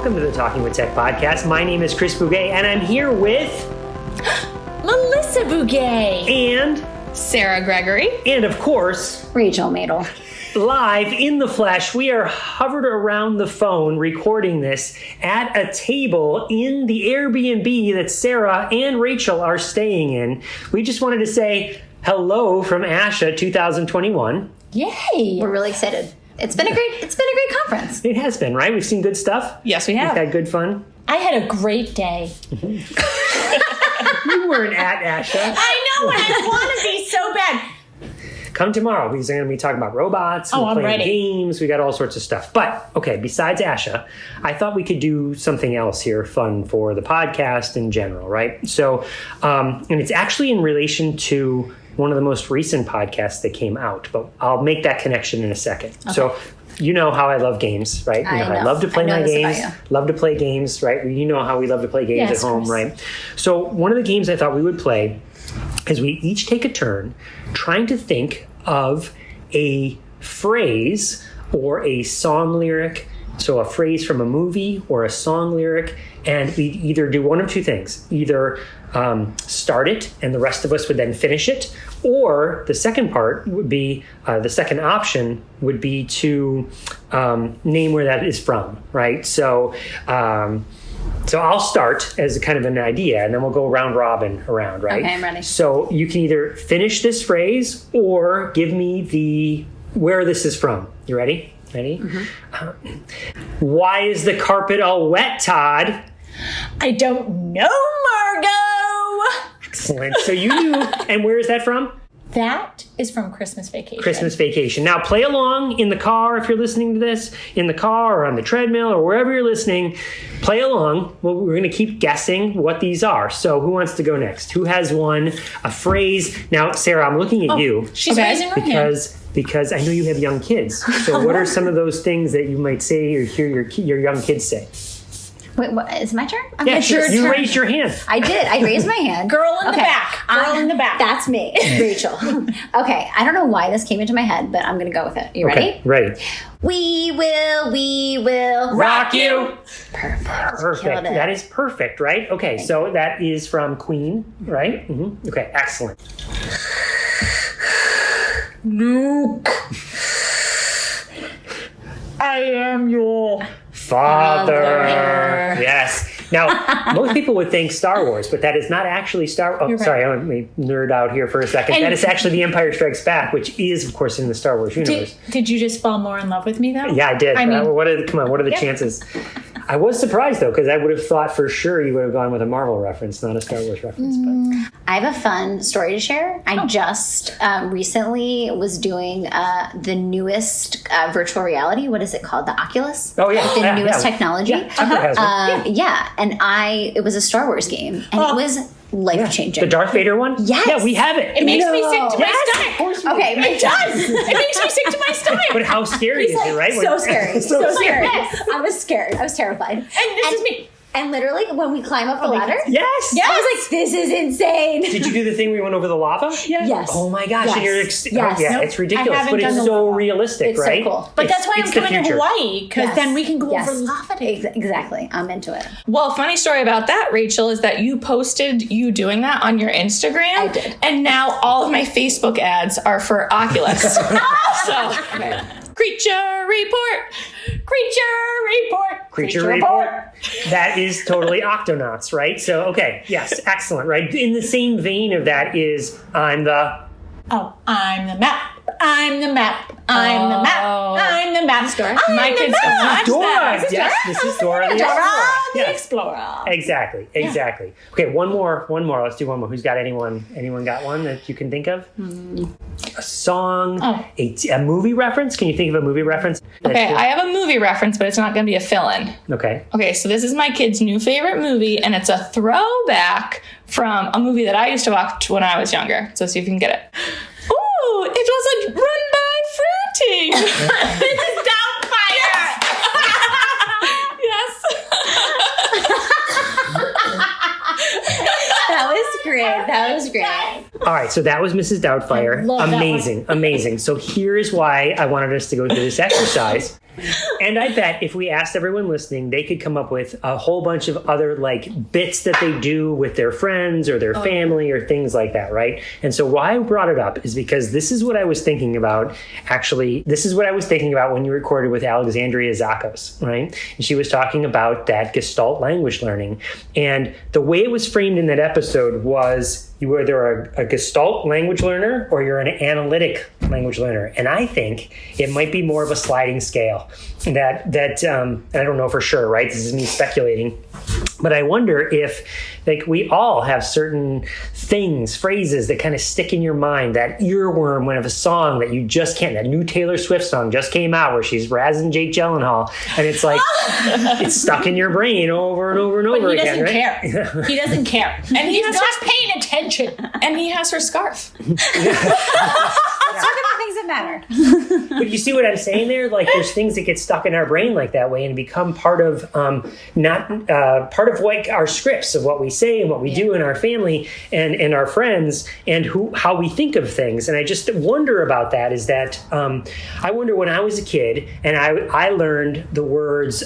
welcome to the Talking with Tech podcast. My name is Chris Bugaj, and I'm here with... Melissa Bugaj. And... Sara Gregory. And, of course... Rachel Madel. Live in the flesh, we are hovered around the phone recording this at a table in the Airbnb that Sara and Rachel are staying in. We just wanted to say hello from ASHA 2021. Yay! We're really excited. It's been a great conference. It has been, right? We've seen good stuff. Yes, we have. We've had good fun. I had a great day. You weren't at ASHA. I know, and I want to be so bad. Come tomorrow because they're going to be talking about robots and playing games. We got all sorts of stuff. But, okay, besides ASHA, I thought we could do something else here fun for the podcast in general, right? So, and it's actually in relation to one of the most recent podcasts that came out, but I'll make that connection in a second. Okay. So, you know how I love games, right? You know, I love to play my games. Love to play games, right? You know how we love to play games at home, right? So one of the games I thought we would play is we each take a turn trying to think of a phrase or a song lyric. So a phrase from a movie or a song lyric, and we either do one of two things. Either start it and the rest of us would then finish it, or the second part would be, the second option would be to name where that is from, right? So I'll start as a kind of an idea, and then we'll go round robin around, right? Okay, I'm ready. So you can either finish this phrase or give me where this is from. You ready? Ready? Mm-hmm. Why is the carpet all wet, Todd? I don't know, Margot. Excellent. So you knew. And where is that from? That is from Christmas Vacation. Christmas Vacation. Now play along in the car if you're listening to this, in the car or on the treadmill or wherever you're listening. Play along. Well, we're going to keep guessing what these are. So who wants to go next? Who has one? A phrase. Now, Sara, I'm looking at you. She's raising her hand. Because I know you have young kids. So what are some of those things that you might say or hear your young kids say? Wait, what, is it my turn? You raised your hand. I did. I raised my hand. Girl in the back. Girl in the back. That's me, Rachel. Okay, I don't know why this came into my head, but I'm going to go with it. You ready? Okay, ready. We will rock you. Perfect. That is perfect, right? Okay, so that is from Queen, right? Mm-hmm. Okay, excellent. Luke, I am your father. Yes. Now, most people would think Star Wars, but that is not actually Star Wars. Oh, sorry, I let me nerd out here for a second. That is actually The Empire Strikes Back, which is, of course, in the Star Wars universe. Did you just fall more in love with me, though? Yeah, I did. Come on, what are the chances? I was surprised, though, because I would have thought for sure you would have gone with a Marvel reference, not a Star Wars reference. But I have a fun story to share. I just recently was doing the newest virtual reality. What is it called? The Oculus? Oh, yeah. The newest technology. Yeah, and it was a Star Wars game, and it was life-changing. The Darth Vader one? Yes. Yeah, we have it. It makes me sick to my stomach. Of course Okay, it does. It makes me sick to my stomach. But how scary is it, right? So scary. So scary. Yes. I was scared. I was terrified. And this is me. And literally, when we climb up the ladder, yes, I was like, "This is insane." Did you do the thing where we went over the lava? Yes. Oh my gosh! Yes. And you're it's ridiculous, but it's so realistic, it's right? So cool. But that's why I'm coming to Hawaii, because then we can go over lava days. Exactly. I'm into it. Well, funny story about that, Rachel, is that you posted you doing that on your Instagram. I did. And now all of my Facebook ads are for Oculus. So, Creature report. That is totally Octonauts, right? So, okay, yes, excellent, right? In the same vein of that is I'm the map. I'm the map. My kids don't watch that. Yes, this is Dora the Explorer. Exactly. Okay, one more. Let's do one more. Who's got anyone got one that you can think of? A song, a movie reference? Can you think of a movie reference? Okay, I have a movie reference, but it's not going to be a fill-in. Okay, so this is my kid's new favorite movie, and it's a throwback from a movie that I used to watch when I was younger. So see if you can get it. Ooh, it was a Run by Fruity. Mrs. Doubtfire. Yes. That was great. All right, so that was Mrs. Doubtfire. Amazing. So here's why I wanted us to go through this exercise. And I bet if we asked everyone listening, they could come up with a whole bunch of other like bits that they do with their friends or their family or things like that, right? And so why I brought it up is because this is what I was thinking about. Actually, this is what I was thinking about when you recorded with Alexandria Zakos, right? And she was talking about that Gestalt language learning. And the way it was framed in that episode was you either a Gestalt language learner or you're an analytic language learner. And I think it might be more of a sliding scale that I don't know for sure, right? This is me speculating. But I wonder if like we all have certain things, phrases that kind of stick in your mind, that earworm when of a song that you just can't, that new Taylor Swift song just came out where she's razzing Jake Gyllenhaal. And it's like, it's stuck in your brain over and over and over again. He doesn't right? care. He doesn't care. And he's not paying attention. And he has her scarf. Let's talk about things that matter. But you see what I'm saying there? Like there's things that get stuck in our brain like that way and become part of part of like our scripts of what we say and what we do in our family and our friends and how we think of things. And I just wonder about that is that I wonder when I was a kid and I learned the words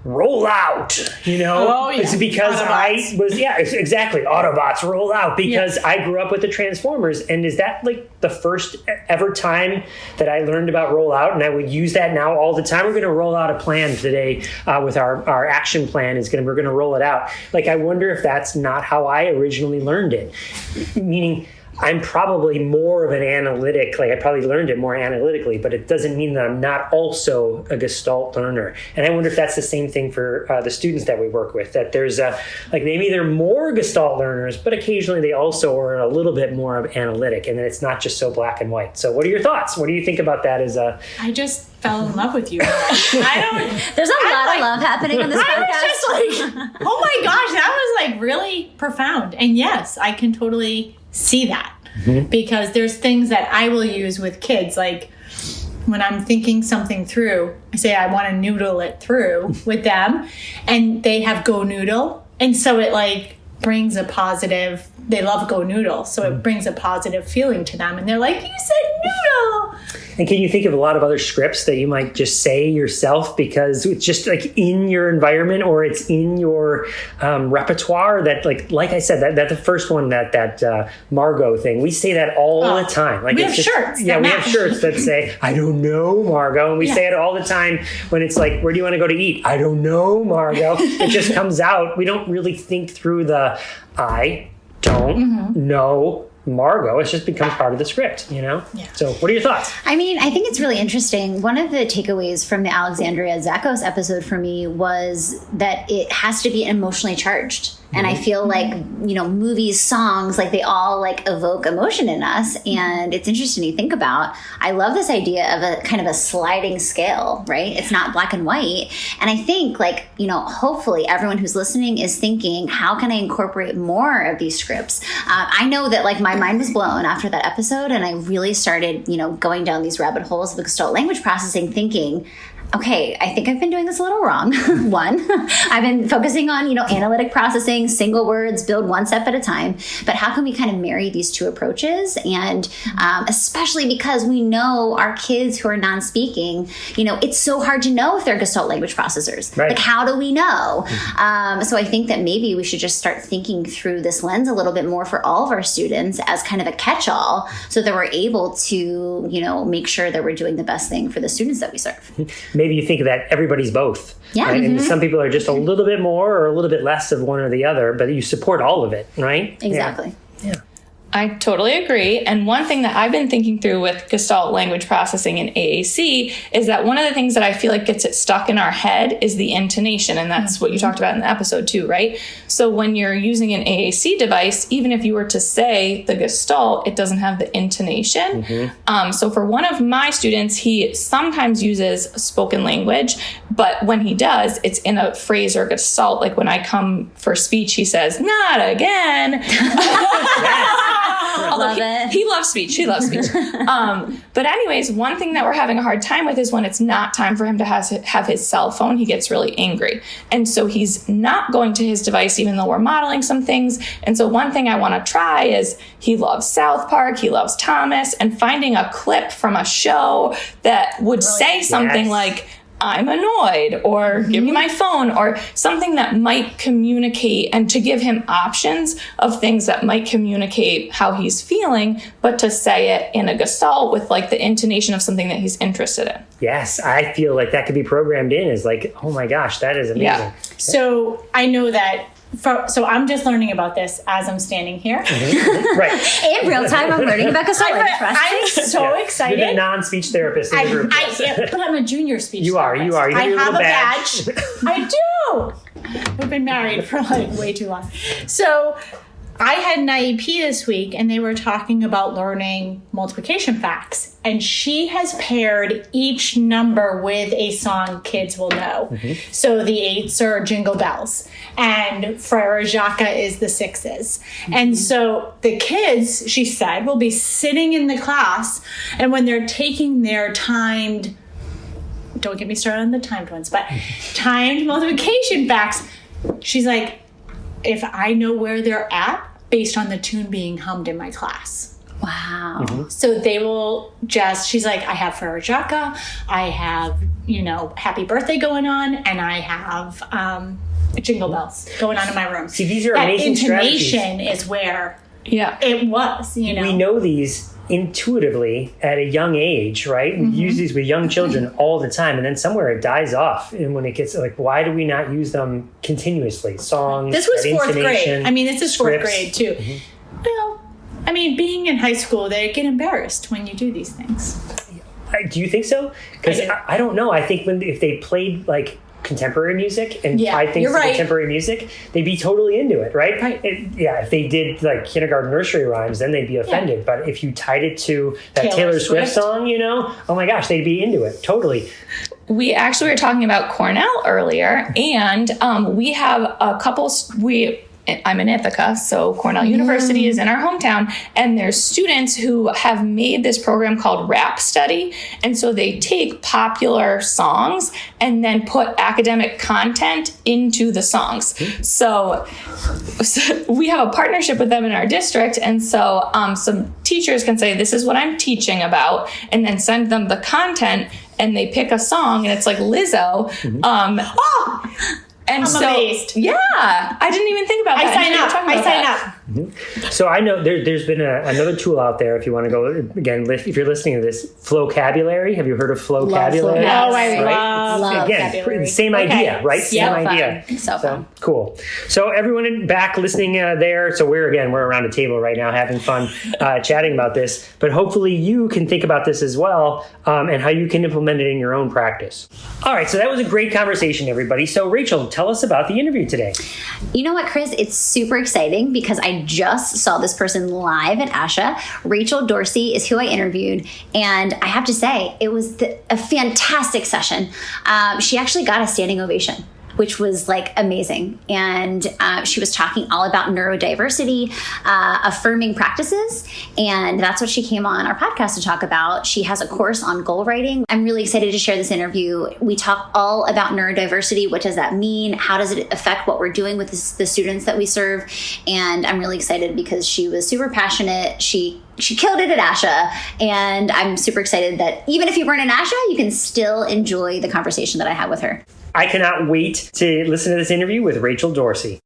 roll out, you know? Oh, yeah. It's because Autobots. I was, exactly. Autobots roll out because I grew up with the Transformers. And is that like the first ever time that I learned about roll out? And I would use that now all the time. We're going to roll out a plan today with our action plan we're going to roll it out. Like, I wonder if that's not how I originally learned it. Meaning, I'm probably more of an analytic, like I probably learned it more analytically, but it doesn't mean that I'm not also a Gestalt learner. And I wonder if that's the same thing for the students that we work with, that there's like maybe they're more Gestalt learners, but occasionally they also are a little bit more of analytic, and then it's not just so black and white. So what are your thoughts? What do you think about that as a... I just fell in love with you. There's a lot of love happening on this podcast. I was just like, oh my gosh, that was like really profound. And yes, I can totally see that because there's things that I will use with kids. Like when I'm thinking something through, I say I want to noodle it through with them and they have go noodle. And so it like brings a positive, they love go noodle. So it brings a positive feeling to them. And they're like, you said noodle. And can you think of a lot of other scripts that you might just say yourself because it's just like in your environment or it's in your repertoire that like I said, that the first one, that Margot thing, we say that all the time. Like we have shirts. Yeah, we have shirts that say, I don't know, Margot. And we say it all the time when it's like, where do you want to go to eat? I don't know, Margot. It just comes out. We don't really think through the I don't know Margot. It just becomes part of the script, you know? Yeah. So what are your thoughts? I mean, I think it's really interesting. One of the takeaways from the Alexandria Zakos episode for me was that it has to be emotionally charged. And I feel like, you know, movies, songs, like they all like evoke emotion in us. And it's interesting to think about. I love this idea of a kind of a sliding scale, right? It's not black and white. And I think like, you know, hopefully everyone who's listening is thinking, how can I incorporate more of these scripts? I know that like my mind was blown after that episode. And I really started, you know, going down these rabbit holes of Gestalt language processing, thinking, okay, I think I've been doing this a little wrong. One, I've been focusing on, you know, analytic processing, single words, build one step at a time. But how can we kind of marry these two approaches? And especially because we know our kids who are non-speaking, you know, it's so hard to know if they're Gestalt language processors. Right. Like, how do we know? So I think that maybe we should just start thinking through this lens a little bit more for all of our students as kind of a catch-all so that we're able to, you know, make sure that we're doing the best thing for the students that we serve. Maybe you think of that everybody's both. Yeah. Right? And some people are just a little bit more or a little bit less of one or the other, but you support all of it, right? Exactly. Yeah. I totally agree. And one thing that I've been thinking through with Gestalt language processing in AAC is that one of the things that I feel like gets it stuck in our head is the intonation. And that's what you talked about in the episode too, right? So when you're using an AAC device, even if you were to say the Gestalt, it doesn't have the intonation. So for one of my students, he sometimes uses spoken language, but when he does, it's in a phrase or Gestalt. Like when I come for speech, he says, not again. Although he loves speech. He loves speech. But anyways, one thing that we're having a hard time with is when it's not time for him to have his cell phone, he gets really angry. And so he's not going to his device, even though we're modeling some things. And so one thing I want to try is he loves South Park, he loves Thomas, and finding a clip from a show that would say something like, I'm annoyed, or give me my phone, or something that might communicate, and to give him options of things that might communicate how he's feeling, but to say it in a gestalt with like the intonation of something that he's interested in. Yes, I feel like that could be programmed in as like, oh my gosh, that is amazing. Yeah. So I know that. So I'm just learning about this as I'm standing here. Right. In real time, I'm learning about gestalt. I'm so excited. You're the non-speech therapist in the group. But I'm a junior speech You are. therapist. You I have a badge. I do. I've been married for like way too long. So I had an IEP this week, and they were talking about learning multiplication facts. And she has paired each number with a song kids will know. Mm-hmm. So the 8s are Jingle Bells, and Frere Jacques is the 6s. Mm-hmm. And so the kids, she said, will be sitting in the class, and when they're taking their timed, don't get me started on the timed ones, but timed multiplication facts, she's like, if I know where they're at based on the tune being hummed in my class. Wow. Mm-hmm. So they will just, she's like, I have Frere Jacques, I have, Happy Birthday going on, and I have Jingle Bells going on in my room. See, these are that amazing intonation is where it was, We know these intuitively at a young age, right? We use these with young children all the time, and then somewhere it dies off. And when it gets like, why do we not use them continuously? Songs. This was fourth grade. I mean, this is scripts. Fourth grade too. Mm-hmm. Well, I mean, being in high school, they get embarrassed when you do these things. Do you think so? Because I don't know. I think if they played like contemporary music and tied things to contemporary music, they'd be totally into it, right? If they did like kindergarten nursery rhymes, then they'd be offended. Yeah. But if you tied it to that Taylor Swift song, oh my gosh, they'd be into it, totally. We actually were talking about Cornell earlier, and we have a couple, I'm in Ithaca, so Cornell University is in our hometown, and there's students who have made this program called Rap Study, and so they take popular songs and then put academic content into the songs. So we have a partnership with them in our district, and so some teachers can say, this is what I'm teaching about, and then send them the content, and they pick a song, and it's like Lizzo. And I'm amazed. Yeah, I didn't even think about that. I sign up. Mm-hmm. So I know there's been another tool out there. If you want to go again, if you're listening to this, Flowcabulary. Have you heard of Flowcabulary? I love again, same idea, right? Same idea. So fun. Cool. So everyone back listening there. So we're around a table right now having fun chatting about this. But hopefully you can think about this as well and how you can implement it in your own practice. All right. So that was a great conversation, everybody. So Rachel, tell us about the interview today. You know what, Chris? It's super exciting because I just saw this person live at ASHA. Rachel Dorsey is who I interviewed, and I have to say, it was a fantastic session. She actually got a standing ovation, which was like amazing. And she was talking all about neurodiversity, affirming practices. And that's what she came on our podcast to talk about. She has a course on goal writing. I'm really excited to share this interview. We talk all about neurodiversity. What does that mean? How does it affect what we're doing with the students that we serve? And I'm really excited because she was super passionate. She killed it at ASHA. And I'm super excited that even if you weren't in ASHA, you can still enjoy the conversation that I had with her. I cannot wait to listen to this interview with Rachel Dorsey.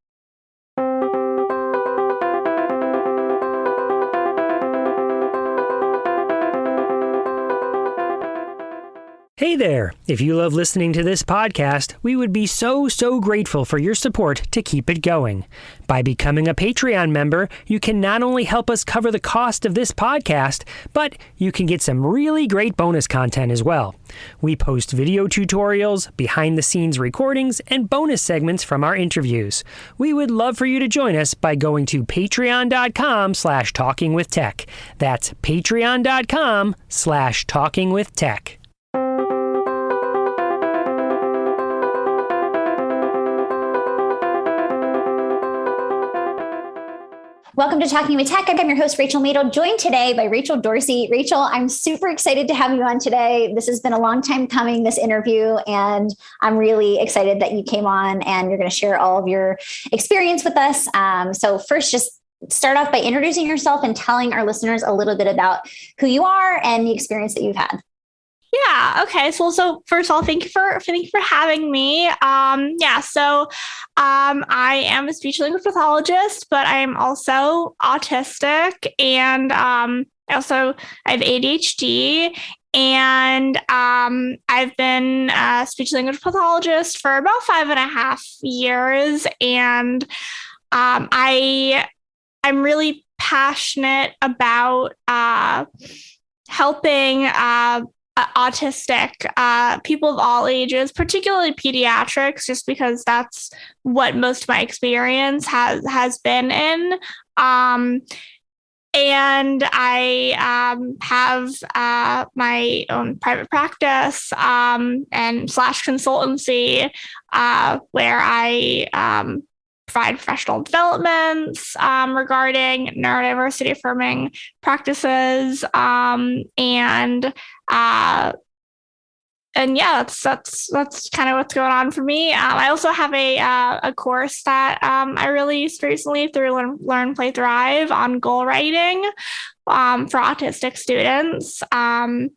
Hey there! If you love listening to this podcast, we would be so grateful for your support to keep it going. By becoming a Patreon member, you can not only help us cover the cost of this podcast, but you can get some really great bonus content as well. We post video tutorials, behind-the-scenes recordings, and bonus segments from our interviews. We would love for you to join us by going to patreon.com/talkingwithtech. That's patreon.com/talkingwithtech. Welcome to Talking with Tech. I'm your host, Rachel Madel, joined today by Rachel Dorsey. Rachel, I'm super excited to have you on today. This has been a long time coming, this interview, and I'm really excited that you came on and you're going to share all of your experience with us. So first, just start off by introducing yourself and telling our listeners a little bit about who you are and the experience that you've had. Yeah. Okay. So first of all, thank you for having me. I am a speech language pathologist, but I am also autistic, and I have ADHD. And I've been a speech language pathologist for about 5.5 years, and I'm really passionate about helping autistic people of all ages, particularly pediatrics, just because that's what most of my experience has been in. And I have my own private practice and / consultancy where I provide professional developments regarding neurodiversity affirming practices, and yeah, that's kind of what's going on for me. I also have a course that I released recently through Learn, Play, Thrive on goal writing for autistic students. And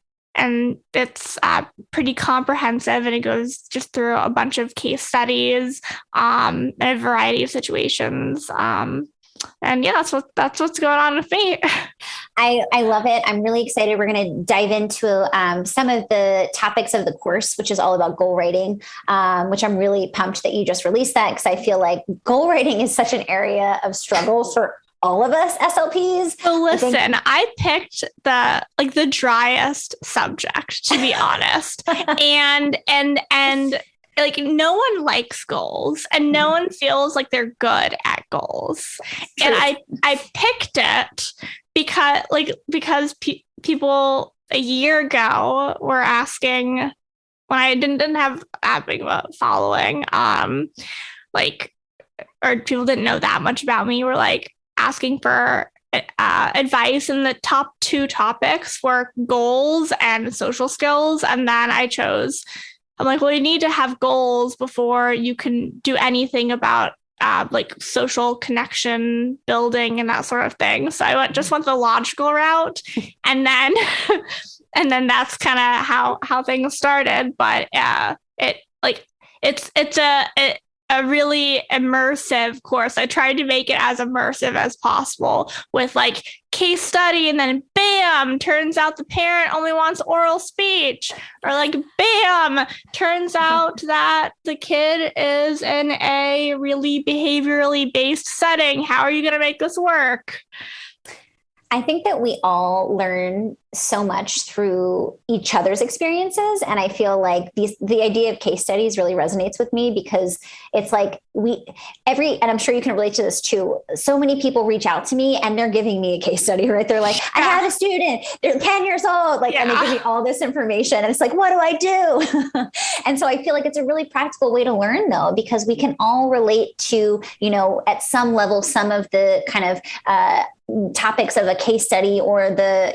it's pretty comprehensive, and it goes just through a bunch of case studies and a variety of situations. And yeah, that's what's going on with me. I love it. I'm really excited. We're going to dive into some of the topics of the course, which is all about goal writing, which I'm really pumped that you just released that, because I feel like goal writing is such an area of struggle for all of us SLPs. So listen, I picked the driest subject, to be honest. and like, no one likes goals, and no one feels like they're good at goals. And I picked it because people a year ago were asking, when I didn't have that big of a following, or people didn't know that much about me, were like asking for advice, and the top 2 topics were goals and social skills. And then I'm like, well, you need to have goals before you can do anything about like social connection building and that sort of thing. So I just went the logical route, and then that's kind of how things started. But it's a really immersive course. I tried to make it as immersive as possible with like case study, and then bam, turns out the parent only wants oral speech, or like bam, turns out that the kid is in a really behaviorally based setting. How are you going to make this work? I think that we all learn so much through each other's experiences. And I feel like the idea of case studies really resonates with me, because it's like and I'm sure you can relate to this too. So many people reach out to me and they're giving me a case study, right? They're like, I have a student, they're 10 years old, and they give me all this information. And it's like, what do I do? And so I feel like it's a really practical way to learn, though, because we can all relate to, at some level, some of the kind of topics of a case study, or the,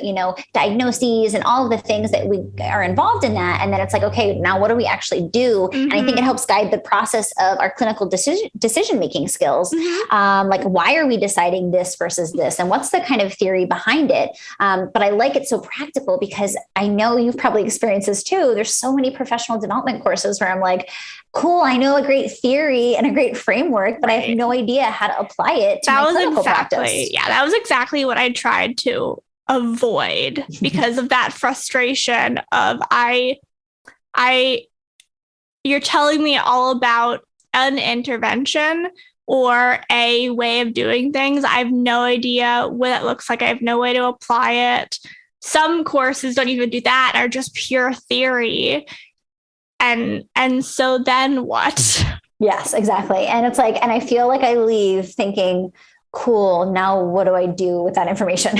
diagnoses and all of the things that we are involved in that. And then it's like, okay, now what do we actually do? Mm-hmm. And I think it helps guide the process of our clinical decision-making skills. Mm-hmm. Like, why are we deciding this versus this? And what's the kind of theory behind it? But I like it so practical, because I know you've probably experienced this too. There's so many professional development courses where I'm like, cool, I know a great theory and a great framework, but I have no idea how to apply it to my clinical practice. Yeah, that was exactly what I tried to avoid, because of that frustration of you're telling me all about an intervention or a way of doing things. I have no idea what it looks like. I have no way to apply it. Some courses don't even do that, are just pure theory. And so then what? Yes, exactly. And it's like, and I feel like I leave thinking, cool, now what do I do with that information?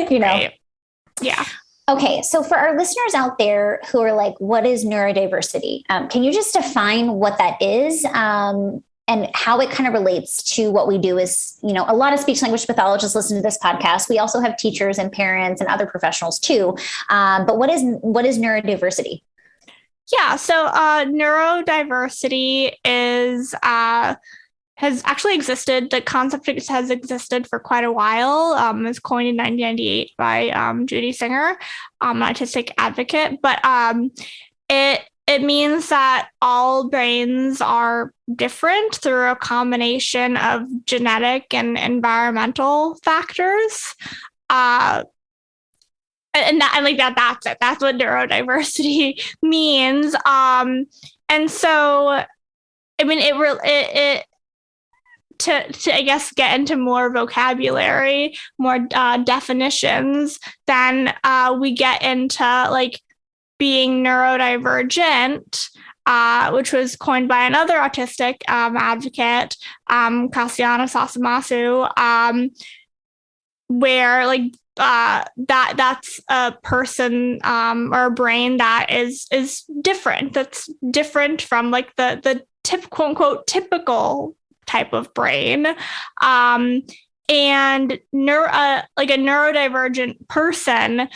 Right. Yeah. Okay. So for our listeners out there who are like, what is neurodiversity? Can you just define what that is? And how it kind of relates to what we do is, a lot of speech language pathologists listen to this podcast. We also have teachers and parents and other professionals too. But what is neurodiversity? Yeah. So neurodiversity is has actually existed. The concept has existed for quite a while. It was coined in 1998 by Judy Singer, an autistic advocate. But it means that all brains are different through a combination of genetic and environmental factors. That's it. That's what neurodiversity means. And so, I mean, to I guess get into more vocabulary, more definitions, then we get into like being neurodivergent, which was coined by another autistic advocate, Kassiana Sasamasu, where like that's a person or a brain that is different. That's different from like the quote unquote typical type of brain. And like a neurodivergent person,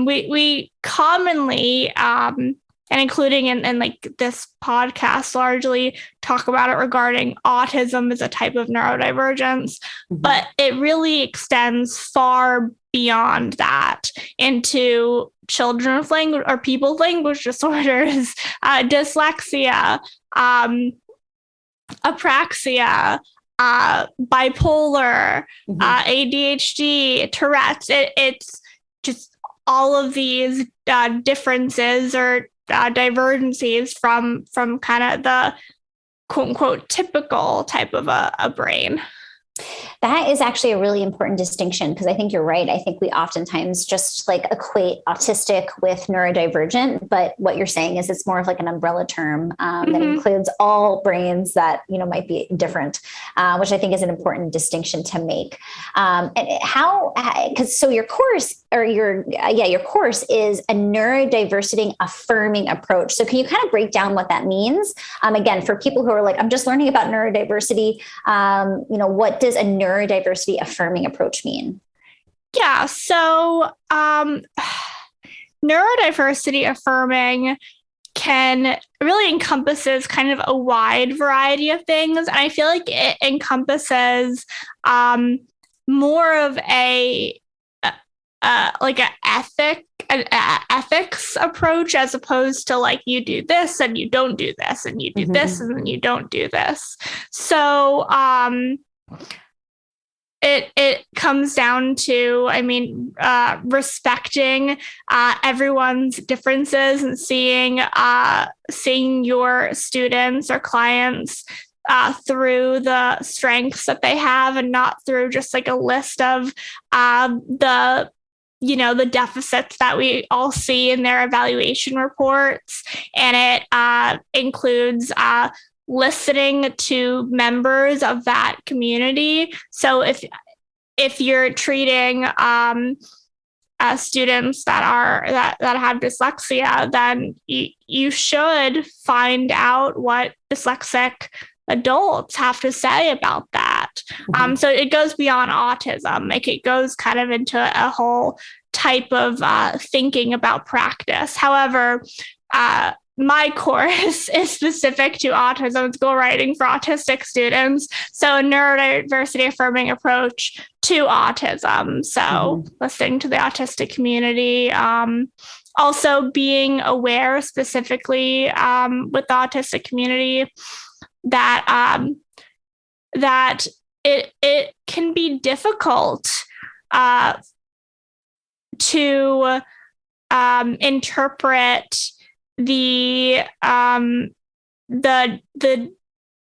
we commonly, and including in like this podcast, largely talk about it regarding autism as a type of neurodivergence, but it really extends far beyond that into children with language or people with language disorders, dyslexia, apraxia, bipolar, ADHD, Tourette's. It's just all of these differences or divergencies from kind of the quote unquote typical type of a brain. That is actually a really important distinction, because I think you're right. I think we oftentimes just like equate autistic with neurodivergent, but what you're saying is it's more of like an umbrella term that includes all brains that, you know, might be different, which I think is an important distinction to make. And so your course your course is a neurodiversity affirming approach. So can you kind of break down what that means? Again, for people who are like, I'm just learning about neurodiversity, what does a neurodiversity affirming approach mean? Yeah. So neurodiversity affirming really encompasses kind of a wide variety of things. And I feel like it encompasses more of like an ethics approach, as opposed to like you do this and you don't do this and you do this and then you don't do this. So it comes down to, respecting everyone's differences and seeing your students or clients through the strengths that they have, and not through just like a list of the deficits that we all see in their evaluation reports. And it includes listening to members of that community. So if you're treating students that have dyslexia, then you should find out what dyslexic adults have to say about that. So it goes beyond autism. Like it goes kind of into a whole type of thinking about practice. However, my course is specific to autism. It's goal writing for autistic students. So a neurodiversity affirming approach to autism. So listening to the autistic community, also being aware specifically with the autistic community that it can be difficult to interpret the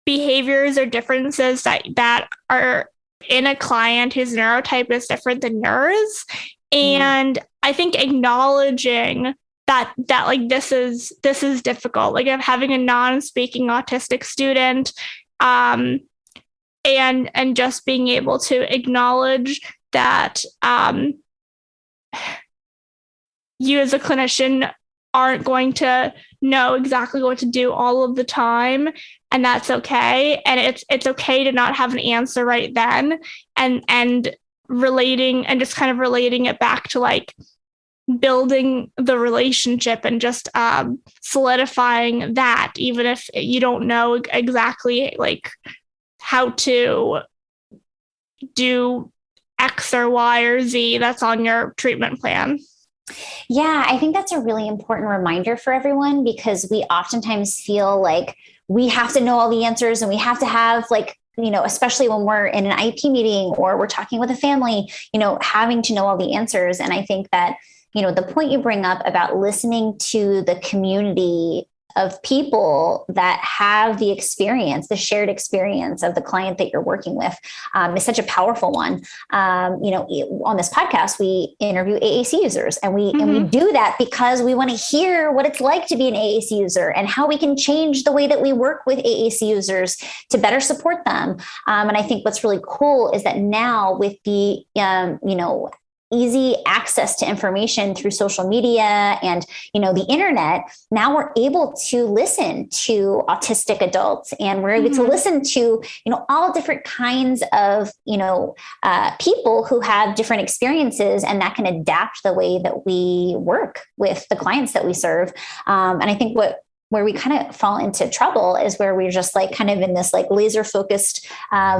behaviors or differences that are in a client whose neurotype is different than yours. And I think acknowledging that like this is difficult, like having a non-speaking autistic student, and just being able to acknowledge that you as a clinician aren't going to know exactly what to do all of the time, and that's okay. And it's okay to not have an answer right then, and relating and just kind of relating it back to like building the relationship and just solidifying that, even if you don't know exactly like how to do X or Y or Z that's on your treatment plan. Yeah, I think that's a really important reminder for everyone, because we oftentimes feel like we have to know all the answers, and we have to have, like, especially when we're in an IEP meeting or we're talking with a family, having to know all the answers. And I think that, the point you bring up about listening to the community of people that have the experience, the shared experience of the client that you're working with, is such a powerful one. On this podcast, we interview AAC users, and we do that because we want to hear what it's like to be an AAC user and how we can change the way that we work with AAC users to better support them. And I think what's really cool is that now, with the, easy access to information through social media and, the internet, now we're able to listen to autistic adults, and we're able to listen to, all different kinds of, people who have different experiences, and that can adapt the way that we work with the clients that we serve. And I think where we kind of fall into trouble is where we're just like kind of in this like laser focused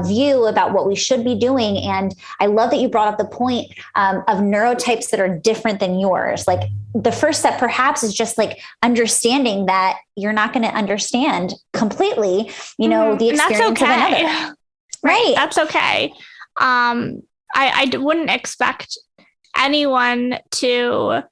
view about what we should be doing. And I love that you brought up the point of neurotypes that are different than yours. Like, the first step perhaps is just like understanding that you're not going to understand completely, the experience of another. Right. That's okay. I wouldn't expect anyone to,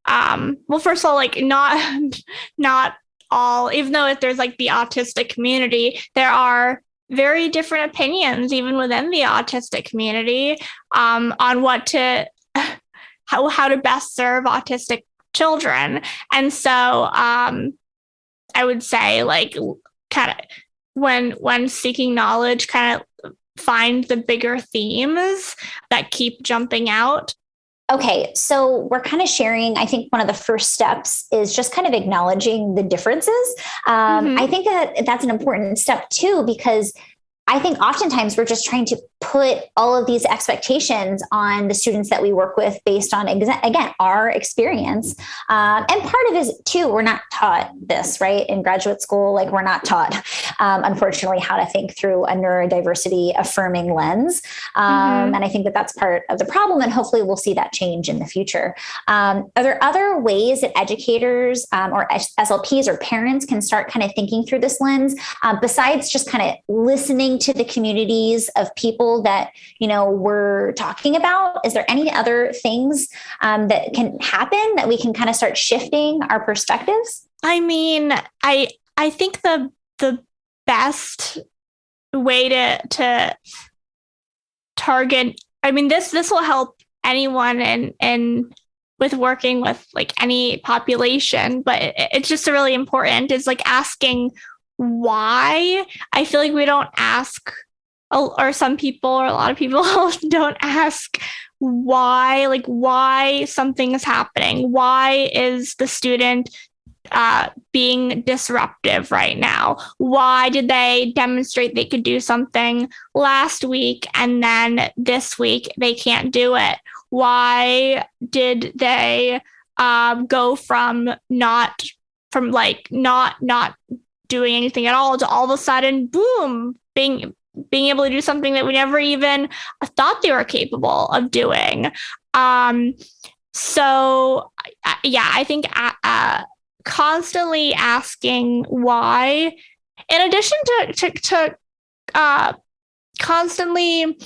well, first of all, like not all, even though if there's like the autistic community, there are very different opinions even within the autistic community on how to best serve autistic children. And so I would say, like, kind of when seeking knowledge, kind of find the bigger themes that keep jumping out. Okay, so we're kind of sharing, I think one of the first steps is just kind of acknowledging the differences. I think that that's an important step too, because I think oftentimes we're just trying to put all of these expectations on the students that we work with based on, again, our experience. And part of it is too, we're not taught this, right? In graduate school, like, we're not taught, unfortunately, how to think through a neurodiversity-affirming lens. And I think that that's part of the problem, and hopefully we'll see that change in the future. Are there other ways that educators or SLPs or parents can start kind of thinking through this lens, besides just kind of listening to the communities of people that, we're talking about? Is there any other things that can happen that we can kind of start shifting our perspectives? I mean, I think the best way to target, I mean, this will help anyone in with working with like any population, but it's just really important is like asking why. I feel like we don't ask, or some people or a lot of people don't ask why, like why something is happening. Why is the student being disruptive right now? Why did they demonstrate they could do something last week and then this week they can't do it? Why did they go from not doing anything at all to all of a sudden, boom, being able to do something that we never even thought they were capable of doing? So yeah, I think constantly asking why, in addition to constantly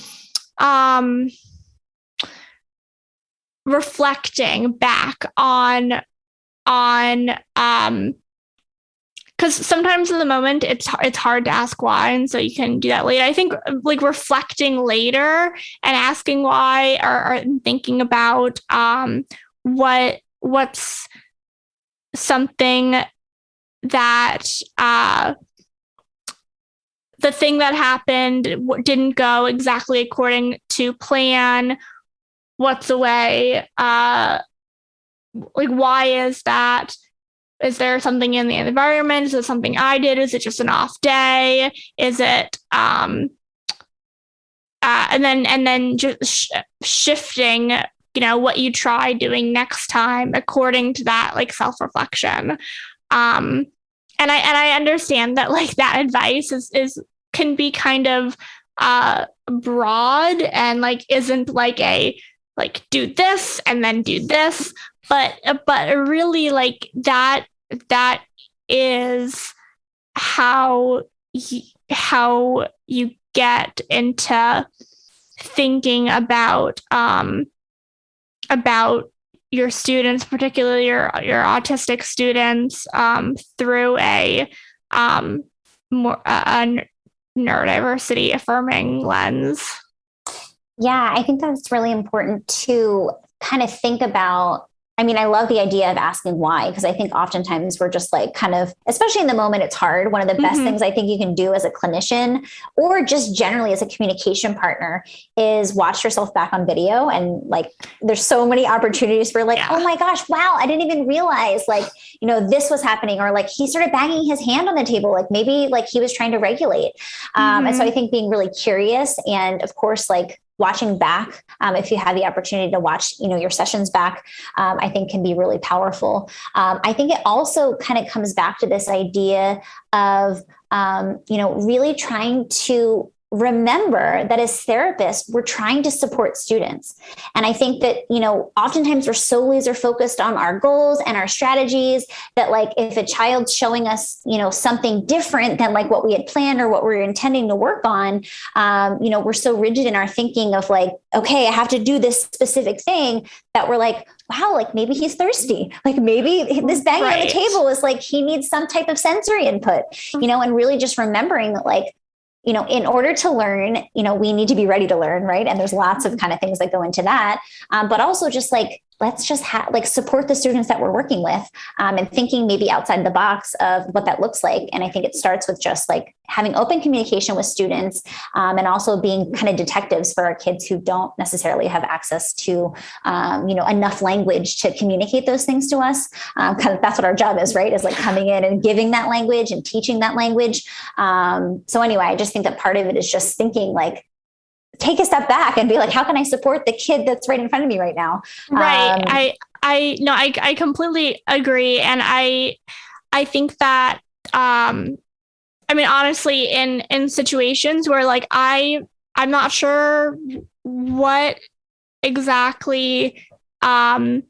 reflecting back on because sometimes in the moment it's hard to ask why, and so you can do that later. I think like reflecting later and asking why, or thinking about what's something that the thing that happened didn't go exactly according to plan. What's the way? Like, why is that? Is there something in the environment? Is it something I did? Is it just an off day? Is it and then just shifting, what you try doing next time according to that, like, self-reflection. And I understand that, like, that advice can be kind of broad and like isn't like a like do this and then do this, but really like that is how you get into thinking about your students, particularly your autistic students, through a more neurodiversity affirming lens. Yeah, I think that's really important to kind of think about. I mean, I love the idea of asking why, because I think oftentimes we're just like kind of, especially in the moment, it's hard. One of the best things I think you can do as a clinician or just generally as a communication partner is watch yourself back on video. And like, there's so many opportunities for like, oh my gosh, wow, I didn't even realize like, you know, this was happening, or like he started banging his hand on the table, like maybe like he was trying to regulate. And so I think being really curious and of course, like watching back, if you have the opportunity to watch, you know, your sessions back, I think can be really powerful. I think it also kind of comes back to this idea of, you know, really trying to remember that as therapists, we're trying to support students. And I think that, you know, oftentimes we're so laser focused on our goals and our strategies that like, if a child's showing us, you know, something different than like what we had planned or what we were intending to work on, you know, we're so rigid in our thinking of like, okay, I have to do this specific thing, that we're like, wow, like maybe he's thirsty. Like maybe this banging on the table is like, he needs some type of sensory input, you know, and really just remembering that like, you know, in order to learn, you know, we need to be ready to learn, right? And there's lots of kind of things that go into that. But also just like, let's just support the students that we're working with, and thinking maybe outside the box of what that looks like. And I think it starts with just like having open communication with students, and also being kind of detectives for our kids who don't necessarily have access to, you know, enough language to communicate those things to us. Kind of that's what our job is, right? Is like coming in and giving that language and teaching that language. So anyway, I just think that part of it is just thinking like, take a step back and be like, how can I support the kid that's right in front of me right now? Right. I completely agree. And I think that, I mean, honestly, in situations where like, I'm not sure what exactly, you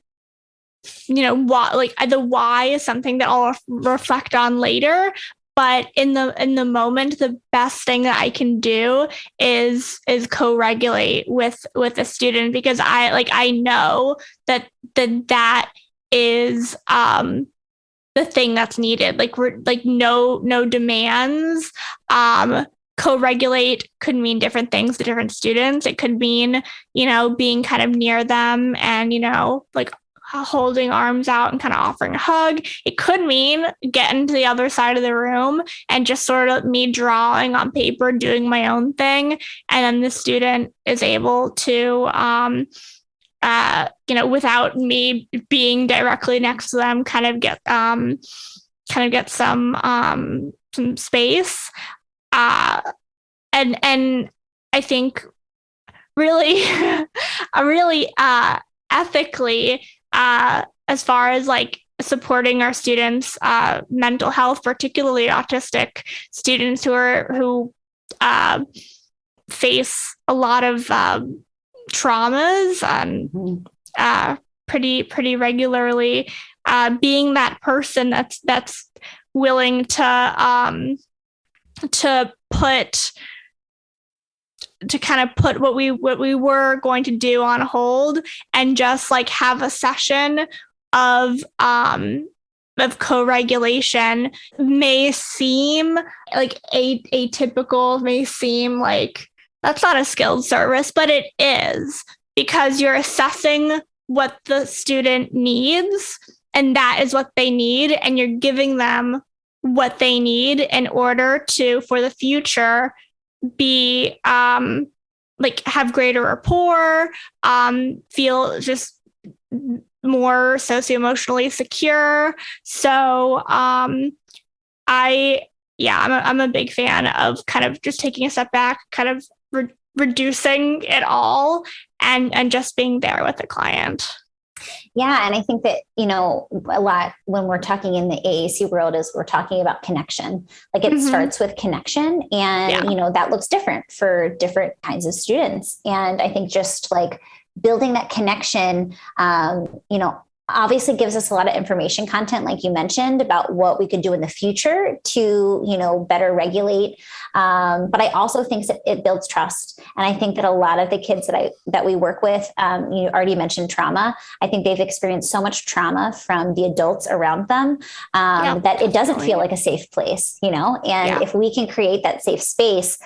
know, what, like the why is something that I'll reflect on later. But in the moment, the best thing that I can do is co-regulate with a student, because I know that is the thing that's needed. Like no demands. Co-regulate could mean different things to different students. It could mean, you know, being kind of near them and, you know, like holding arms out and kind of offering a hug. It could mean getting to the other side of the room and just sort of me drawing on paper, doing my own thing. And then the student is able to, you know, without me being directly next to them, kind of get some space. And I think really, ethically, as far as like supporting our students' mental health, particularly autistic students who face a lot of traumas and pretty regularly, being that person that's willing to kind of put what we were going to do on hold and just like have a session of co-regulation may seem like atypical, may seem like that's not a skilled service, but it is, because you're assessing what the student needs and that is what they need, and you're giving them what they need in order to, for the future, be like have greater rapport, feel just more socioemotionally secure. So I'm a big fan of kind of just taking a step back, kind of reducing it all and just being there with the client. Yeah. And I think that, a lot when we're talking in the AAC world is we're talking about connection. Like it starts with connection and, that looks different for different kinds of students. And I think just like building that connection, obviously gives us a lot of information content, like you mentioned, about what we could do in the future to, better regulate. But I also think that it builds trust. And I think that a lot of the kids that we work with, you already mentioned trauma. I think they've experienced so much trauma from the adults around them that it doesn't feel like a safe place, and if we can create that safe space,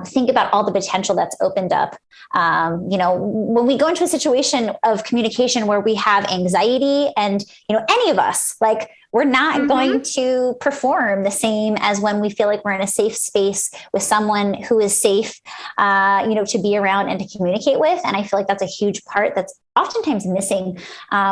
think about all the potential that's opened up. When we go into a situation of communication where we have anxiety and, any of us, like we're not going to perform the same as when we feel like we're in a safe space with someone who is safe, to be around and to communicate with. And I feel like that's a huge part that's oftentimes missing.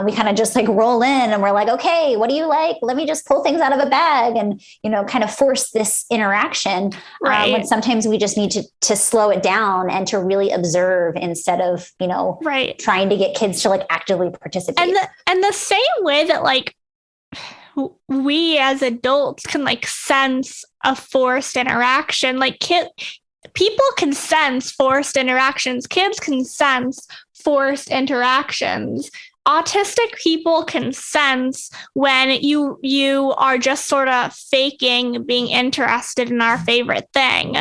We kind of just like roll in and we're like, okay, what do you like? Let me just pull things out of a bag and, kind of force this interaction. When sometimes we just need to slow it down and to really observe instead of, trying to get kids to like actively participate. And the same way that like we as adults can like sense a forced interaction, like people can sense forced interactions. Kids can sense forced interactions. Autistic people can sense when you are just sort of faking being interested in our favorite thing.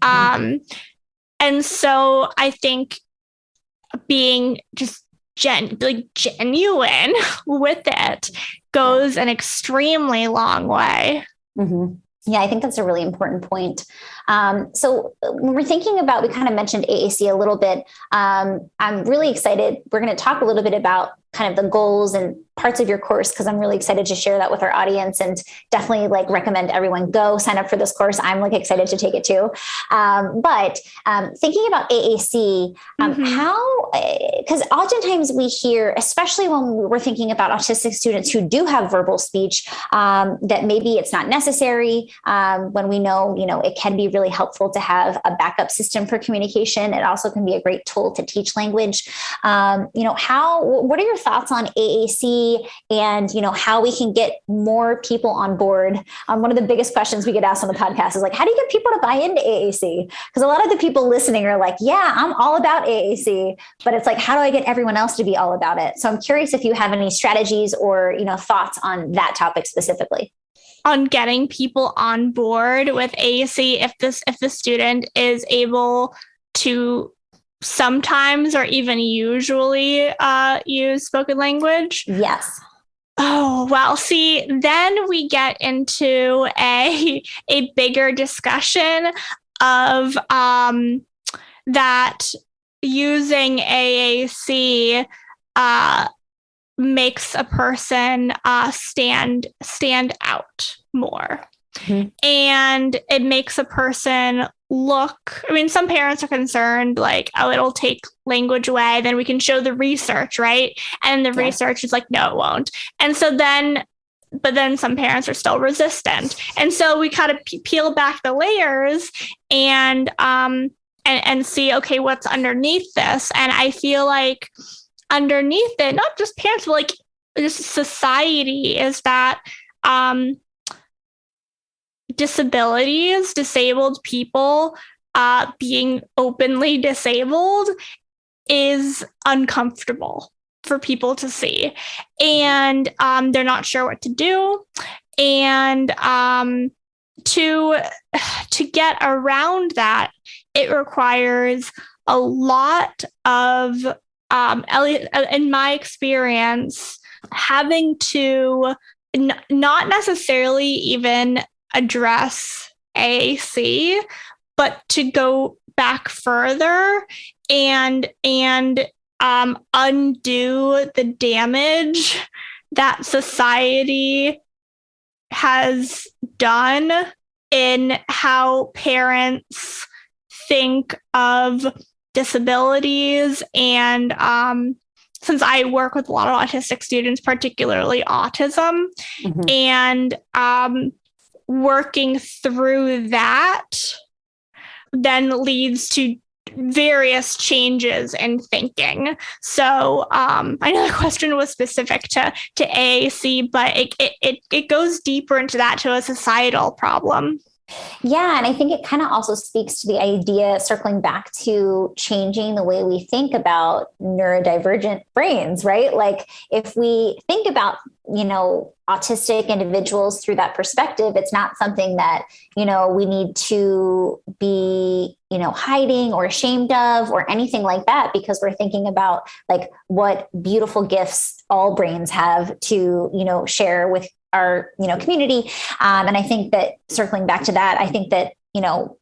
And so I think being just genuine with it goes an extremely long way. Yeah, I think that's a really important point. So when we're thinking about, we kind of mentioned AAC a little bit. I'm really excited. We're going to talk a little bit about kind of the goals and parts of your course, because I'm really excited to share that with our audience and definitely like recommend everyone go sign up for this course. I'm like excited to take it too. But thinking about AAC, because oftentimes we hear, especially when we're thinking about autistic students who do have verbal speech, that maybe it's not necessary, when we know, it can be really helpful to have a backup system for communication. It also can be a great tool to teach language. What are your thoughts on AAC and, how we can get more people on board? One of the biggest questions we get asked on the podcast is like, how do you get people to buy into AAC? Because a lot of the people listening are like, yeah, I'm all about AAC, but it's like, how do I get everyone else to be all about it? So I'm curious if you have any strategies or, thoughts on that topic specifically. On getting people on board with AAC, if the student is able to sometimes or even usually use spoken language? Yes. Oh, well, see, then we get into a bigger discussion of that using AAC makes a person stand out more. And it makes a person look, some parents are concerned like, oh, it'll take language away. Then we can show the research, right? And the research is like, no, it won't. And so but then some parents are still resistant. And so we kind of peel back the layers and see, okay, what's underneath this? And I feel like underneath it, not just parents, but like just society, is that disabilities, disabled people being openly disabled is uncomfortable for people to see. And they're not sure what to do. And to get around that, it requires a lot of, in my experience, having to not necessarily even address AAC, but to go back further and undo the damage that society has done in how parents think of disabilities. And since I work with a lot of autistic students, particularly autism, and working through that then leads to various changes in thinking. So I know the question was specific to AAC, but it goes deeper into that, to a societal problem. Yeah. And I think it kind of also speaks to the idea, circling back to changing the way we think about neurodivergent brains, right? Like if we think about, autistic individuals through that perspective, it's not something that, we need to be, hiding or ashamed of or anything like that, because we're thinking about like what beautiful gifts all brains have to, share with our, community. And I think that circling back to that, I think that,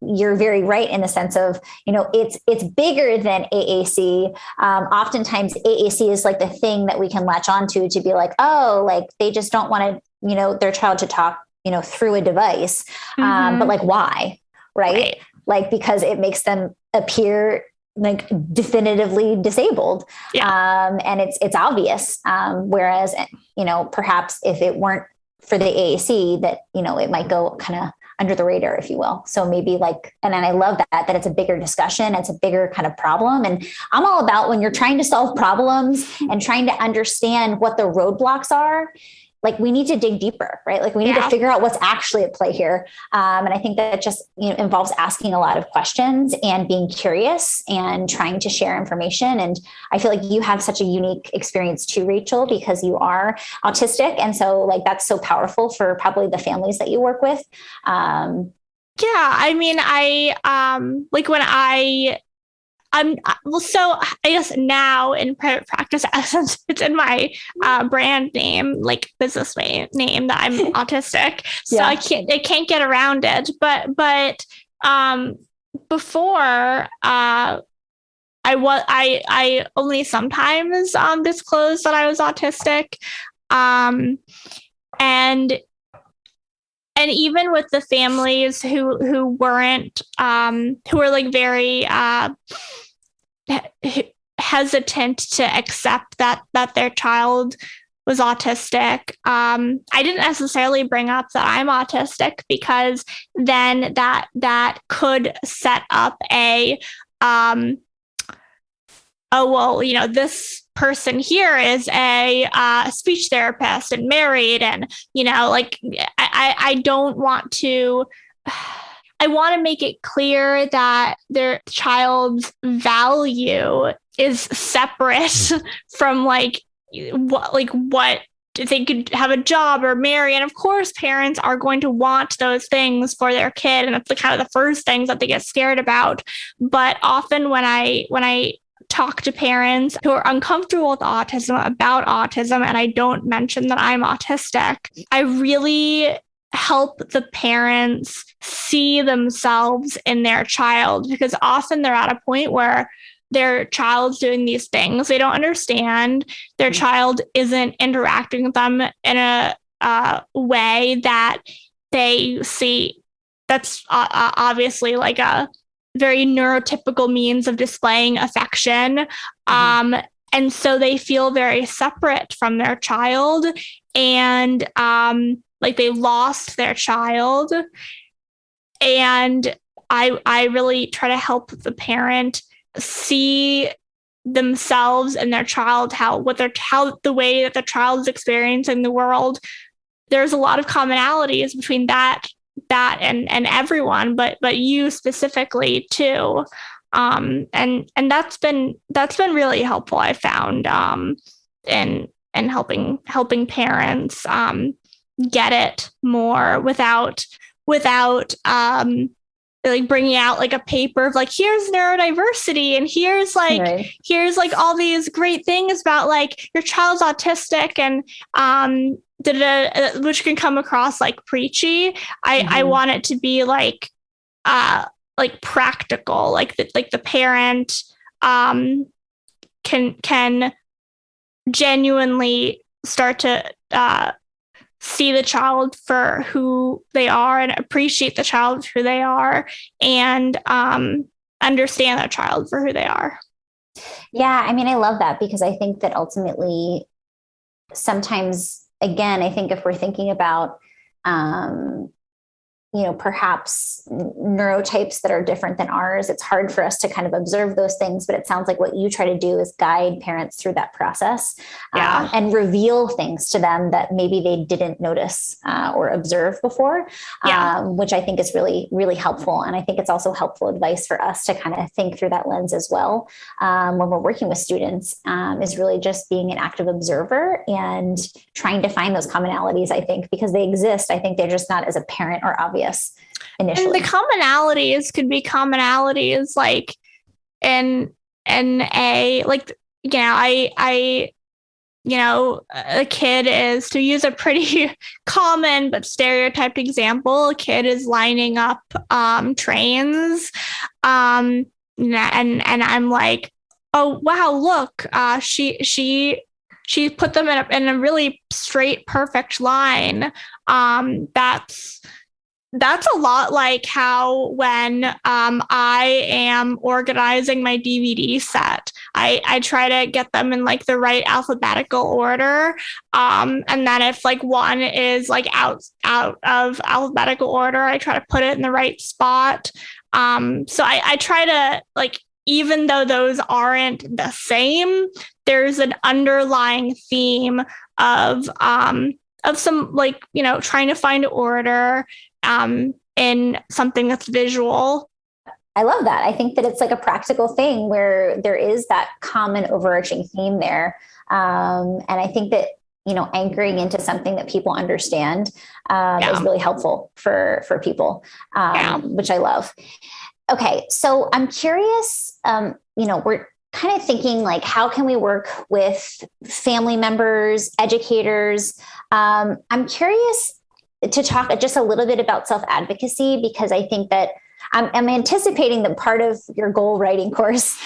you're very right in the sense of, it's bigger than AAC. Oftentimes AAC is like the thing that we can latch onto to be like, oh, like they just don't want to, their child to talk, through a device. But like, why? Right? Like, because it makes them appear like definitively disabled. And it's obvious. Whereas, perhaps if it weren't for the AAC, that, it might go kind of under the radar, if you will. So maybe like, and then I love that it's a bigger discussion. It's a bigger kind of problem. And I'm all about when you're trying to solve problems and trying to understand what the roadblocks are, like we need to dig deeper, right? Like we need to figure out what's actually at play here. And I think that just, involves asking a lot of questions and being curious and trying to share information. And I feel like you have such a unique experience too, Rachel, because you are autistic. And so like, that's so powerful for probably the families that you work with. I mean, like when so I guess now in private practice, since it's in my brand name, like business name, that I'm autistic, so I can't get around it. But before I only sometimes disclosed that I was autistic, and even with the families who weren't, who were like very hesitant to accept that their child was autistic, I didn't necessarily bring up that I'm autistic, because then that could set up a this person here is a speech therapist and married, and like I don't want to. I want to make it clear that their child's value is separate from what they could have a job or marry. And of course, parents are going to want those things for their kid, and it's kind of the first things that they get scared about. But often when I talk to parents who are uncomfortable with autism, about autism, and I don't mention that I'm autistic, I really help the parents see themselves in their child, because often they're at a point where their child's doing these things they don't understand. Their child isn't interacting with them in a way that they see. That's obviously like a very neurotypical means of displaying affection. And so they feel very separate from their child, and like they lost their child. And I really try to help the parent see themselves and their child, how the way that the child is experiencing the world. There's a lot of commonalities between that and everyone, but you specifically too. And that's been really helpful, I found, in helping parents get it more without like bringing out like a paper of like, here's neurodiversity, and here's like all these great things about like your child's autistic, and which can come across like preachy. I want it to be like practical, like the parent can genuinely start to see the child for who they are and appreciate the child for who they are, and understand the child for who they are. Yeah, I mean, I love that, because I think that ultimately sometimes, again, I think if we're thinking about perhaps neurotypes that are different than ours. It's hard for us to kind of observe those things, but it sounds like what you try to do is guide parents through that process and reveal things to them that maybe they didn't notice or observe before, which I think is really, really helpful. And I think it's also helpful advice for us to kind of think through that lens as well when we're working with students, is really just being an active observer and trying to find those commonalities, I think, because they exist. I think they're just not as apparent or obvious initially. And the commonalities could be commonalities like a kid is, to use a pretty common but stereotyped example, a kid is lining up trains, and I'm like, oh wow, look, she put them in a really straight, perfect line. That's a lot like how when I am organizing my DVD set, I try to get them in like the right alphabetical order. And then if like one is like out of alphabetical order, I try to put it in the right spot. So I try to, like, even though those aren't the same, there's an underlying theme of some, like, trying to find order in something that's visual. I love that. I think that it's like a practical thing where there is that common overarching theme there. And I think that, anchoring into something that people understand is really helpful for people, which I love. Okay. So I'm curious, we're kind of thinking like, how can we work with family members, educators? I'm curious to talk just a little bit about self-advocacy, because I think that I'm anticipating that part of your goal writing course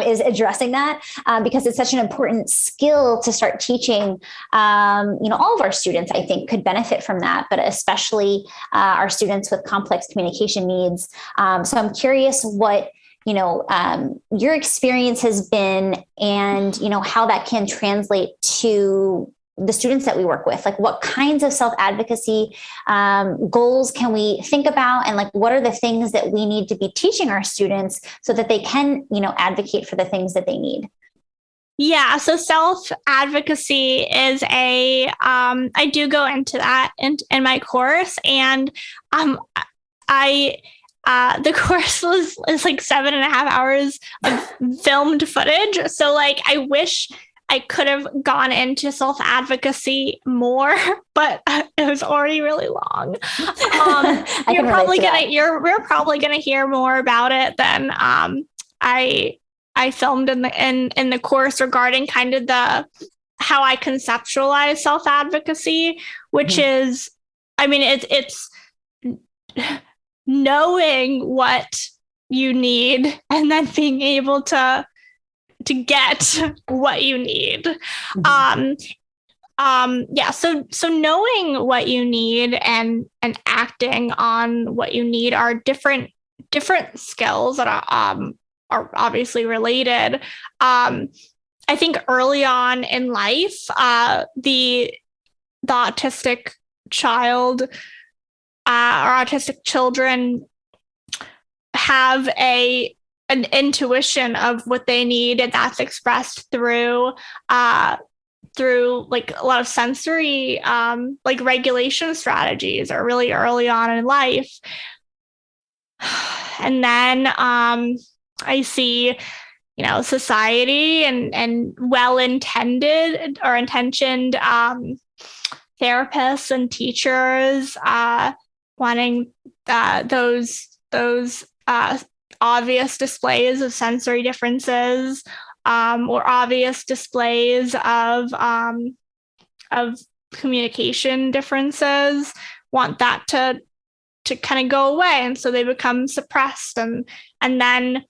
is addressing that, because it's such an important skill to start teaching. All of our students, I think, could benefit from that, but especially our students with complex communication needs. So I'm curious what your experience has been, and how that can translate to the students that we work with. Like, what kinds of self-advocacy goals can we think about? And like, what are the things that we need to be teaching our students so that they can, advocate for the things that they need? Yeah. So self-advocacy is I do go into that in my course, and the course is like 7.5 hours of filmed footage. So like, I wish I could have gone into self-advocacy more, but it was already really long. You're probably gonna hear more about it than I filmed in the course regarding kind of how I conceptualize self-advocacy, which is, it's knowing what you need and then being able to get what you need. So knowing what you need and acting on what you need are different skills that are obviously related. I think early on in life, the autistic child or autistic children have an intuition of what they need, and that's expressed through like a lot of sensory like regulation strategies, or really early on in life. And then I see society and well-intended or intentioned therapists and teachers wanting those obvious displays of sensory differences, or obvious displays of communication differences, want that to kind of go away, and so they become suppressed, and then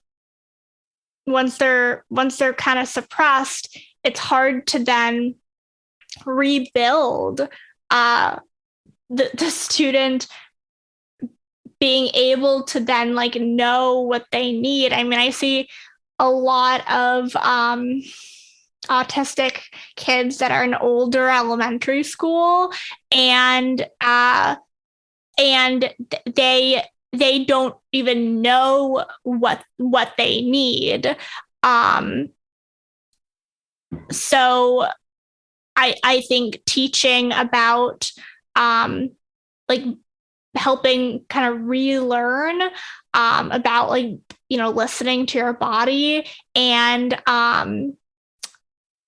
once they're kind of suppressed, it's hard to then rebuild the student being able to then like know what they need. I see a lot of autistic kids that are in older elementary school, and and they don't even know what they need. So I think teaching about like helping kind of relearn about like, you know, listening to your body and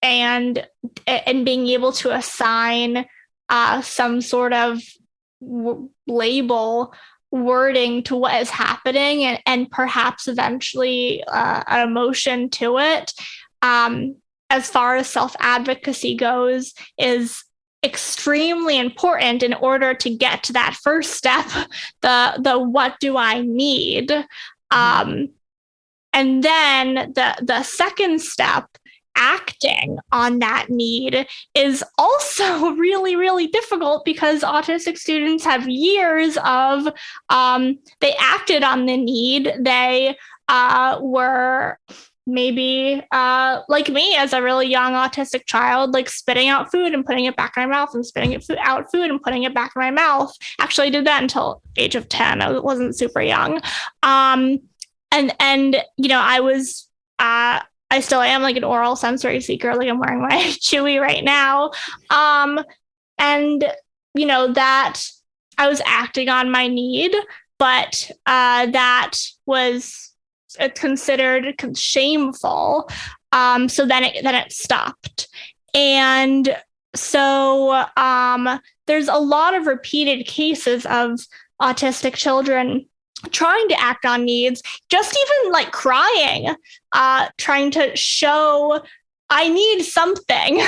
being able to assign some sort of label wording to what is happening and perhaps eventually an emotion to it, as far as self-advocacy goes, is extremely important in order to get to that first step, the what do I need? And then the second step, acting on that need, is also really, really difficult because autistic students have years of, they acted on the need. They were maybe like me as a really young autistic child, like spitting out food and putting it back in my mouth and spitting out food and putting it back in my mouth. Actually, I did that until age of 10. I wasn't super young. And you know, I still am like an oral sensory seeker. Like I'm wearing my Chewy right now. And you know, that I was acting on my need, but that was considered shameful. So then it stopped. And so there's a lot of repeated cases of autistic children trying to act on needs, just even like crying, trying to show I need something.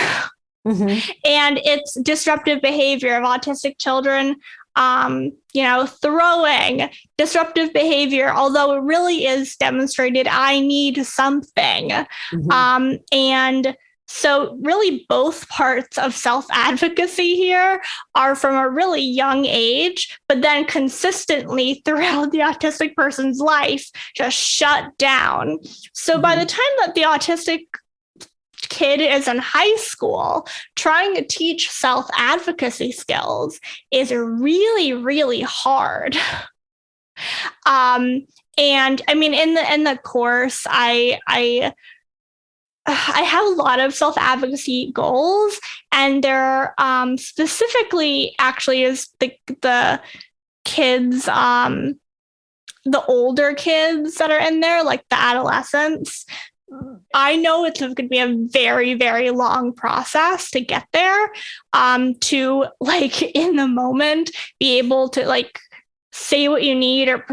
Mm-hmm. And it's disruptive behavior of autistic children, you know, throwing, disruptive behavior, although it really is demonstrated I need something. Mm-hmm. And so really both parts of self-advocacy here are from a really young age, but then consistently throughout the autistic person's life, just shut down. So mm-hmm. by the time that the autistic kid is in high school, trying to teach self-advocacy skills is really, really hard. And I mean, in the course, I have a lot of self-advocacy goals, and they're specifically actually is the kids, the older kids that are in there, like the adolescents. I know it's going to be a very, very long process to get there, to like in the moment be able to like say what you need or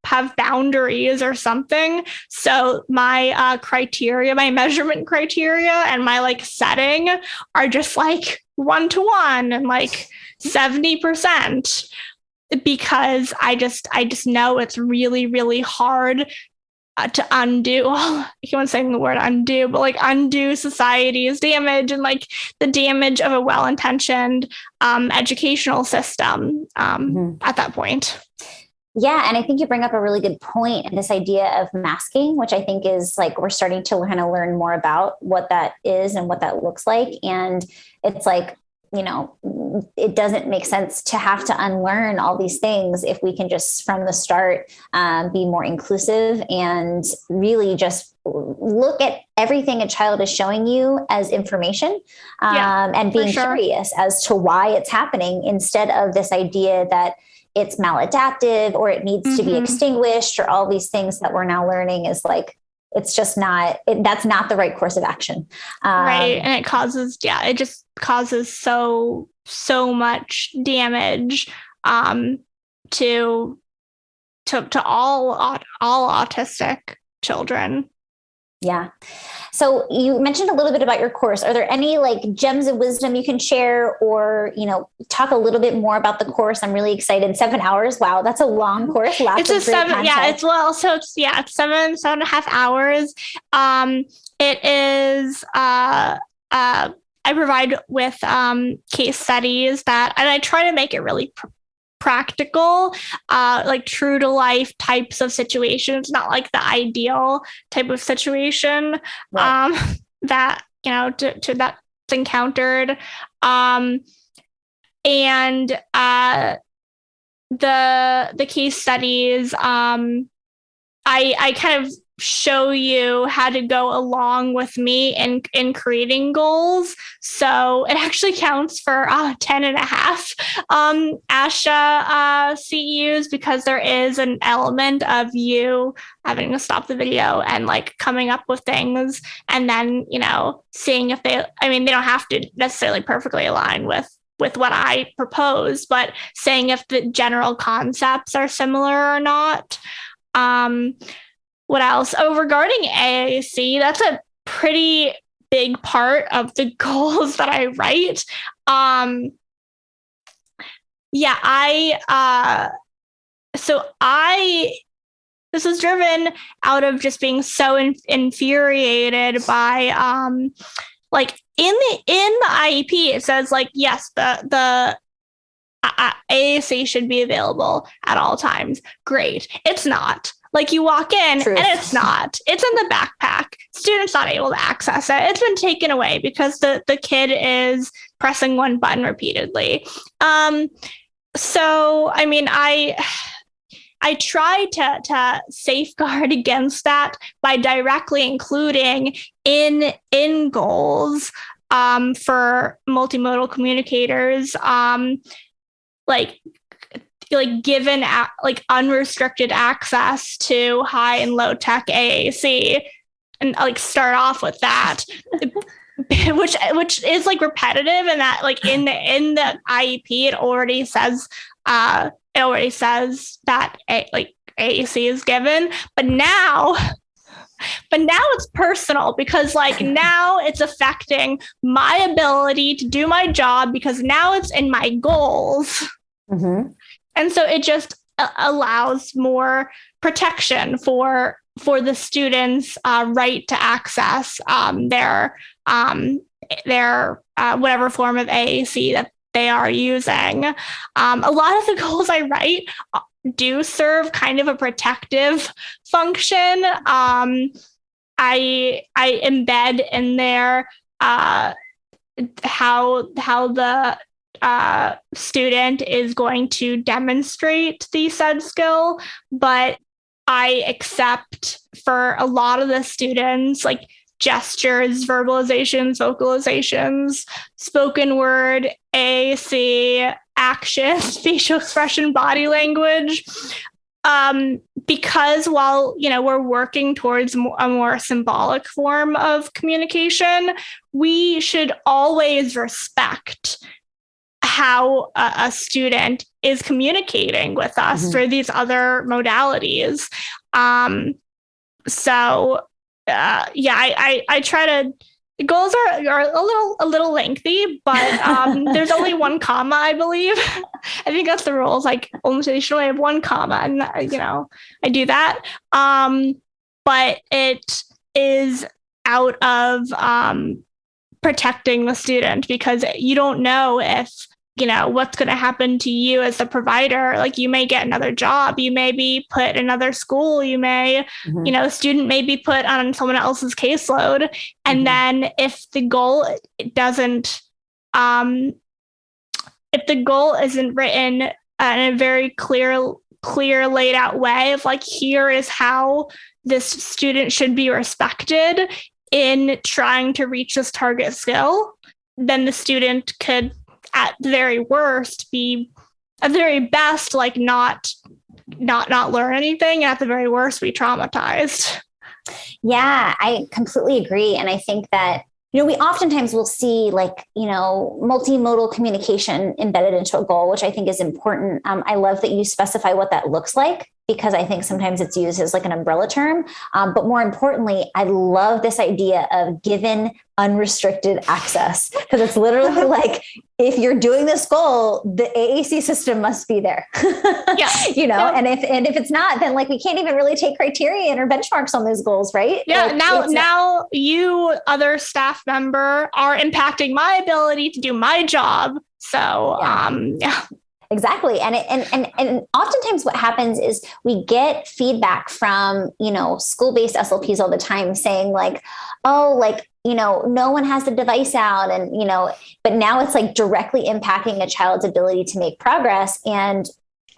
have boundaries or something. So my criteria, my measurement criteria and my like setting are just like 1-to-1 and like 70%, because I just know it's really, really hard to undo. I keep on saying the word undo, but like undo society's damage and like the damage of a well-intentioned educational system at that point. Yeah. And I think you bring up a really good point, and this idea of masking, which I think is like, we're starting to kind of learn more about what that is and what that looks like. And it's like, you know, it doesn't make sense to have to unlearn all these things if we can just from the start be more inclusive and really just look at everything a child is showing you as information, and being curious as to why it's happening, instead of this idea that it's maladaptive or it needs to be extinguished, or all these things that we're now learning is like, it's just not, that's not the right course of action. Right. And it just causes so much damage to all autistic children. Yeah. So you mentioned a little bit about your course. Are there any like gems of wisdom you can share, or, you know, talk a little bit more about the course? I'm really excited. 7 hours. Wow. That's a long course. Lots of great content. Yeah, it's 7.5 hours. It is, I provide with case studies and I try to make it really practical, like true to life types of situations, not like the ideal type of situation that, you know, to that's encountered. And the case studies, I kind of show you how to go along with me in creating goals. So it actually counts for 10 and a half ASHA CEUs, because there is an element of you having to stop the video and like coming up with things and then, seeing if they don't have to necessarily perfectly align with what I propose, but saying if the general concepts are similar or not. What else? Oh, regarding AAC, that's a pretty big part of the goals that I write. This was driven out of just being so infuriated by, like in the IEP, it says like, yes, the AAC should be available at all times. Great. It's not. Like you walk in and it's not. It's in the backpack. Student's not able to access it. It's been taken away because the kid is pressing one button repeatedly. So, I try to safeguard against that by directly including in goals for multimodal communicators, like given like unrestricted access to high and low tech AAC, and like start off with that, which is like repetitive, and that like in the IEP it already says that like AAC is given, but now it's personal, because like now it's affecting my ability to do my job, because now it's in my goals. Mm-hmm. And so it just allows more protection for the students' right to access their whatever form of AAC that they are using. A lot of the goals I write do serve kind of a protective function. I embed in there how the student is going to demonstrate the said skill, but I accept for a lot of the students like gestures, verbalizations, vocalizations, spoken word, AAC, actions, facial expression, body language. Because while, we're working towards a more symbolic form of communication, we should always respect how a student is communicating with us through these other modalities. I try to. Goals are a little lengthy, but there's only one comma, I believe. I think that's the rules. Like, they should only have one comma, and I do that. But it is out of protecting the student, because you don't know if what's going to happen to you as the provider. Like, you may get another job, you may be put in another school, you may, the student may be put on someone else's caseload. And then if the goal isn't written in a very clear laid out way of like, here is how this student should be respected in trying to reach this target skill, then the student could, at the very worst, at the very best, like not learn anything, and at the very worst, be traumatized. Yeah, I completely agree. And I think that, we oftentimes will see like, multimodal communication embedded into a goal, which I think is important. I love that you specify what that looks like, because I think sometimes it's used as like an umbrella term. But more importantly, I love this idea of given unrestricted access, because it's literally like, if you're doing this goal, the AAC system must be there. Yeah. And if it's not, then like we can't even really take criteria or benchmarks on those goals, right? Yeah. Like, now you, other staff member, are impacting my ability to do my job. So yeah. Exactly. And oftentimes what happens is we get feedback from, school-based SLPs all the time saying like, oh, like, no one has the device out, and, but now it's like directly impacting a child's ability to make progress. And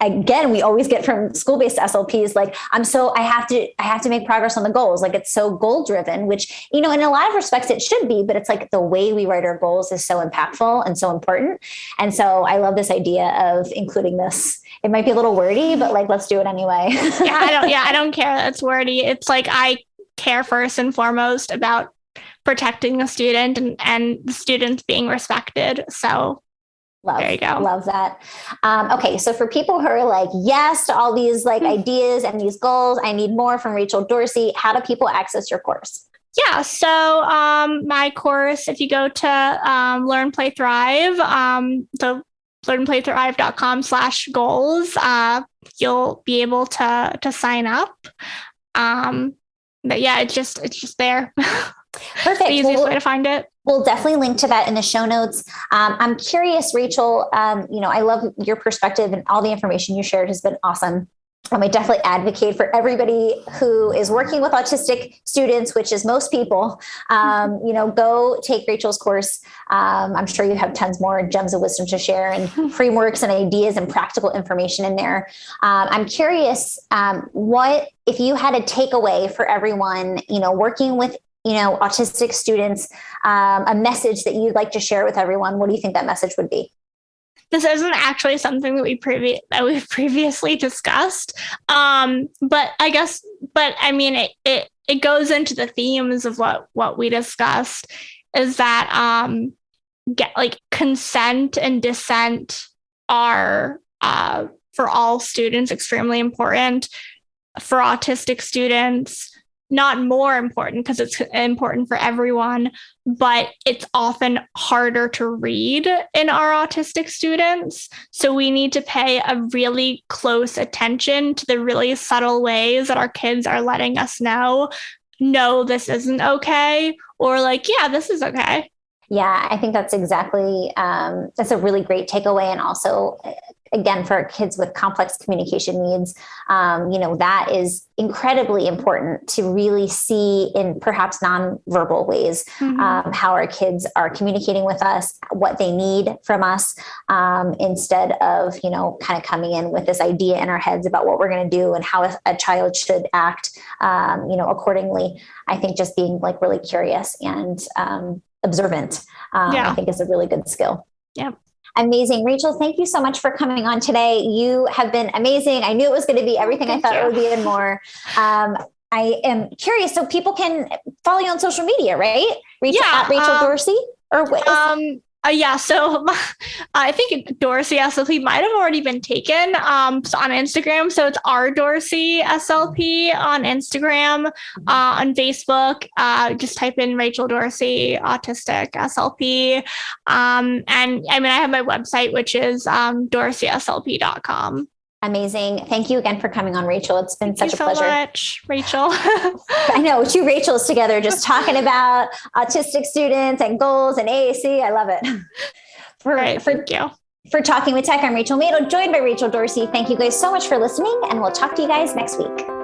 again, we always get from school-based SLPs, like, I have to make progress on the goals. Like, it's so goal driven, which, in a lot of respects it should be, but it's like the way we write our goals is so impactful and so important. And so I love this idea of including this. It might be a little wordy, but like, let's do it anyway. I don't care that it's wordy. It's like, I care first and foremost about protecting the student and the students being respected. So there you go. Love that. Okay. So for people who are like, yes to all these like ideas and these goals, I need more from Rachel Dorsey. How do people access your course? Yeah. So my course, if you go to Learn, Play, Thrive, the learnplaythrive.com/goals, you'll be able to sign up. But yeah, it's just there. Perfect. The easiest way to find it. We'll definitely link to that in the show notes. I'm curious, Rachel, I love your perspective, and all the information you shared has been awesome. I definitely advocate for everybody who is working with autistic students, which is most people, go take Rachel's course. I'm sure you have tons more gems of wisdom to share, and frameworks and ideas and practical information in there. I'm curious, what, if you had a takeaway for everyone, working with autistic students, a message that you'd like to share with everyone, what do you think that message would be? This isn't actually something that we've previously discussed. But it goes into the themes of what we discussed, is that consent and dissent are for all students extremely important. For autistic students, not more important, because it's important for everyone, but it's often harder to read in our autistic students. So we need to pay a really close attention to the really subtle ways that our kids are letting us know, no, this isn't okay, or like, yeah, this is okay. Yeah, I think that's exactly, that's a really great takeaway. And also, again, for kids with complex communication needs, that is incredibly important to really see in perhaps nonverbal ways, how our kids are communicating with us, what they need from us, instead of, kind of coming in with this idea in our heads about what we're going to do and how a child should act, accordingly. I think just being like really curious and observant, I think is a really good skill. Yep. Amazing. Rachel, thank you so much for coming on today. You have been amazing. I knew it was going to be everything I thought it would be and more. I am curious. So people can follow you on social media, right? At Rachel Dorsey? Or what so I think Dorsey SLP might have already been taken on Instagram. So it's Dorsey SLP on Instagram. On Facebook, just type in Rachel Dorsey Autistic SLP. And I have my website, which is dorseyslp.com. Amazing. Thank you again for coming on, Rachel. It's been such a pleasure. Thank you so much, Rachel. I know, 2 Rachels together, just talking about autistic students and goals and AAC. I love it. Thank you. For Talking with Tech, I'm Rachel Madel, joined by Rachel Dorsey. Thank you guys so much for listening, and we'll talk to you guys next week.